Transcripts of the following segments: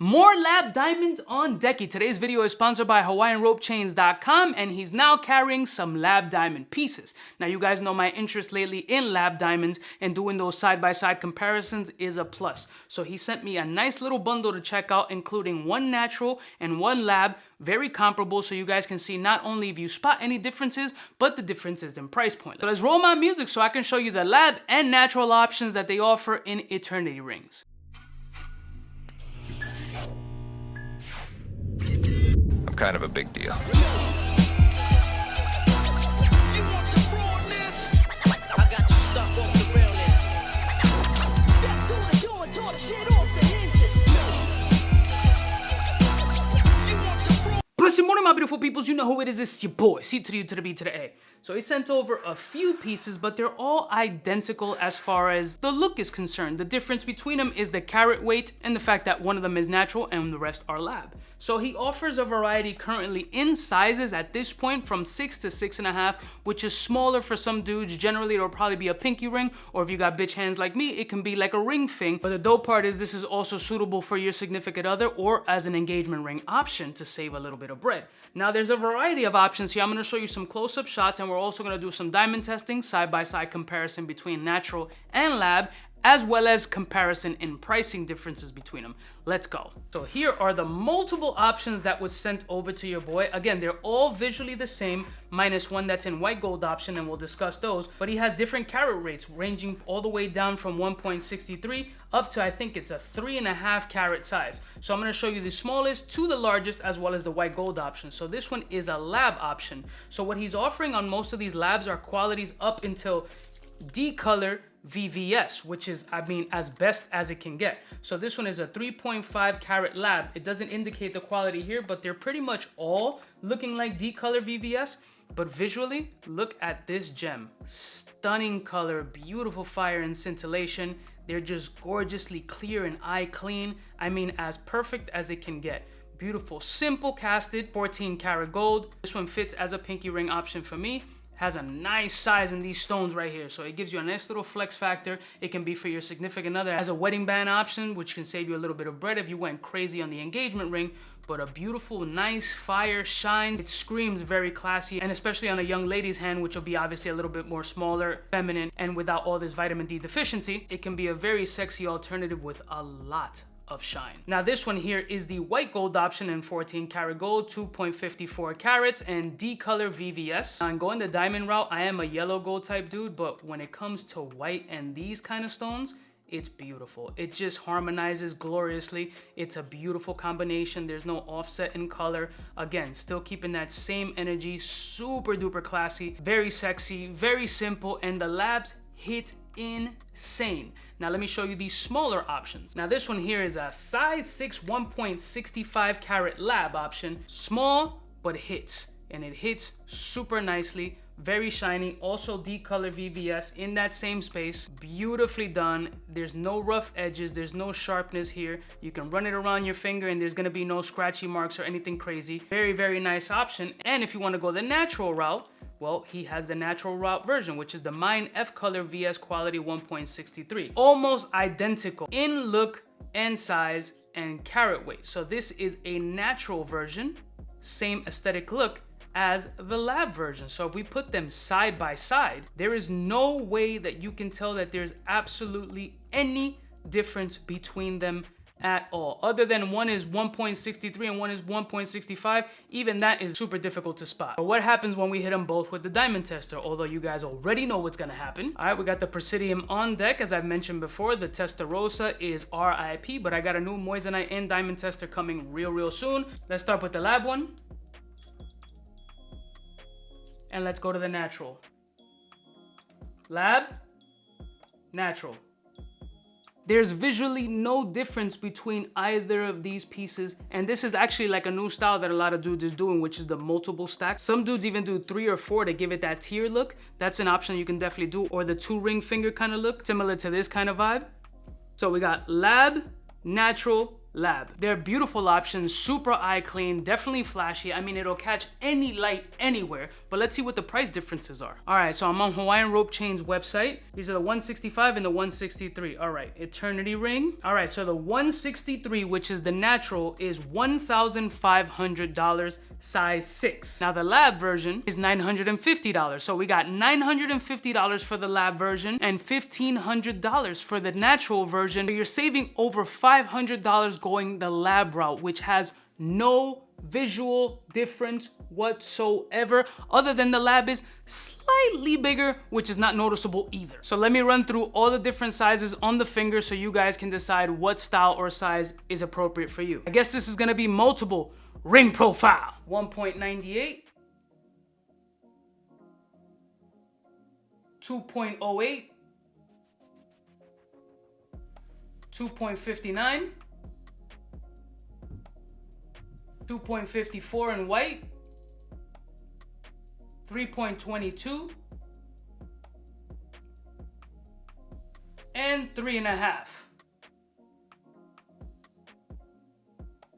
More lab diamonds on decky. Today's video is sponsored by HawaiianRopeChains.com, and he's now carrying some lab diamond pieces. Now, you guys know my interest lately in lab diamonds, and doing those side-by-side comparisons is a plus. So he sent me a nice little bundle to check out, including one natural and one lab, very comparable, so you guys can see not only if you spot any differences, but the differences in price point. So let's roll my music so I can show you the lab and natural options that they offer in Eternity Rings. I'm kind of a big deal. Blessed morning, my beautiful peoples. You know who it is. It's your boy, C to the U to the B to the A. So he sent over a few pieces, but they're all identical as far as the look is concerned. The difference between them is the carat weight and the fact that one of them is natural and the rest are lab. So he offers a variety currently in sizes at this point from 6 to 6.5, which is smaller for some dudes. Generally, it'll probably be a pinky ring, or if you got bitch hands like me, it can be like a ring thing. But the dope part is this is also suitable for your significant other or as an engagement ring option to save a little bit of bread. Now, there's a variety of options here. I'm gonna show you some close-up shots, and we're also gonna do some diamond testing, side-by-side comparison between natural and lab, as well as comparison in pricing differences between them. Let's go. So here are the multiple options that was sent over to your boy. Again, they're all visually the same, minus one that's in white gold option, and we'll discuss those. But he has different carat rates, ranging all the way down from 1.63 up to, I think it's a 3.5 carat size. So I'm gonna show you the smallest to the largest, as well as the white gold option. So this one is a lab option. So what he's offering on most of these labs are qualities up until D color VVS, which is, I mean, as best as it can get. So this one is a 3.5 carat lab. It doesn't indicate the quality here, but they're pretty much all looking like D color VVS. But visually, look at this gem. Stunning color, beautiful fire and scintillation. They're just gorgeously clear and eye clean. I mean, as perfect as it can get. Beautiful, simple casted, 14 karat gold. This one fits as a pinky ring option for me. Has a nice size in these stones right here, so it gives you a nice little flex factor. It can be for your significant other as a wedding band option, which can save you a little bit of bread if you went crazy on the engagement ring. But a beautiful, nice fire shine. It screams very classy, and especially on a young lady's hand, which will be obviously a little bit more smaller, feminine, and without all this vitamin D deficiency, it can be a very sexy alternative with a lot of shine. Now this one here is the white gold option in 14 karat gold, 2.54 carats, and D color VVS. I'm going the diamond route. I am a yellow gold type dude, but when it comes to white and these kind of stones, it's beautiful. It just harmonizes gloriously. It's a beautiful combination. There's no offset in color. Again, still keeping that same energy, super duper classy, very sexy, very simple, and the labs hit insane. Now let me show you these smaller options. Now this one here is a size 6 1.65 carat lab option. Small, but hits. And it hits super nicely. Very shiny. Also D color VVS in that same space. Beautifully done. There's no rough edges. There's no sharpness here. You can run it around your finger and there's gonna be no scratchy marks or anything crazy. Very, very nice option. And if you wanna go the natural route, well, he has the natural route version, which is the Mine F Color VS Quality 1.63. Almost identical in look and size and carat weight. So this is a natural version, same aesthetic look as the lab version. So if we put them side by side, there is no way that you can tell that there's absolutely any difference between them at all, other than one is 1.63 and one is 1.65. Even that is super difficult to spot. But what happens when we hit them both with the diamond tester? Although you guys already know what's gonna happen. All right, we got the Presidium on deck. As I've mentioned before, the Testarossa is RIP, but I got a new Moissanite and diamond tester coming real soon. Let's start with the lab one. And let's go to the natural. Lab, natural. There's visually no difference between either of these pieces. And this is actually like a new style that a lot of dudes is doing, which is the multiple stacks. Some dudes even do 3 or 4 to give it that tier look. That's an option you can definitely do. Or the 2 ring finger kind of look, similar to this kind of vibe. So we got lab, natural, Lab. They're beautiful options, super eye clean, definitely flashy. I mean, it'll catch any light anywhere, but let's see what the price differences are. All right, so I'm on Hawaiian Rope Chain's website. These are the 165 and the 163. All right, Eternity Ring. All right, so the 163, which is the natural, is $1,500, size 6. Now the lab version is $950. So we got $950 for the lab version and $1,500 for the natural version. So you're saving over $500 going the lab route, which has no visual difference whatsoever, other than the lab is slightly bigger, which is not noticeable either. So let me run through all the different sizes on the finger so you guys can decide what style or size is appropriate for you. I guess this is gonna be multiple ring profile. 1.98, 2.08, 2.59, 2.54 in white, 3.22, and 3.5.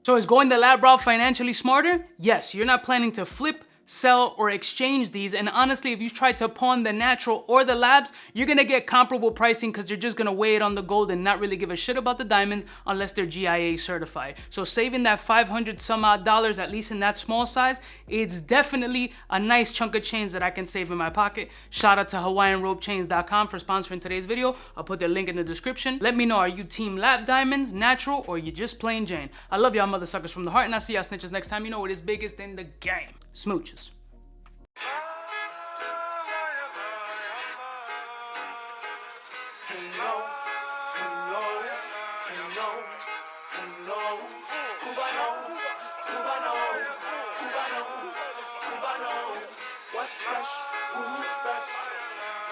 So is going the lab route financially smarter? Yes, you're not planning to flip, sell, or exchange these, and honestly, if you try to pawn the natural or the labs, you're gonna get comparable pricing because you're just gonna weigh it on the gold and not really give a shit about the diamonds unless they're GIA certified. So saving that $500 some odd, at least in that small size, it's definitely a nice chunk of change that I can save in my pocket. Shout out to HawaiianRopeChains.com for sponsoring today's video. I'll put their link in the description. Let me know, are you team lab diamonds, natural, or you just plain Jane? I love y'all mother suckers from the heart, and I'll see y'all snitches next time. You know what is biggest in the game. Smooches. What's fresh? Who's best?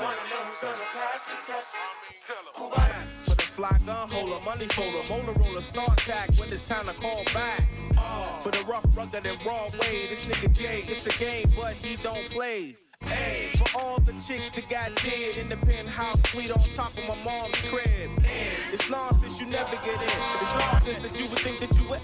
Wanna know who's gonna pass the test? For the fly gun holder, money folder, motor roller, start tack when it's time to call back. For the rough, rugged, and raw way, this nigga Jay, it's a game, but he don't play. Hey, for all the chicks that got dead in the penthouse suite on top of my mom's crib. It's nonsense you never get in. It's nonsense that you would think that you would.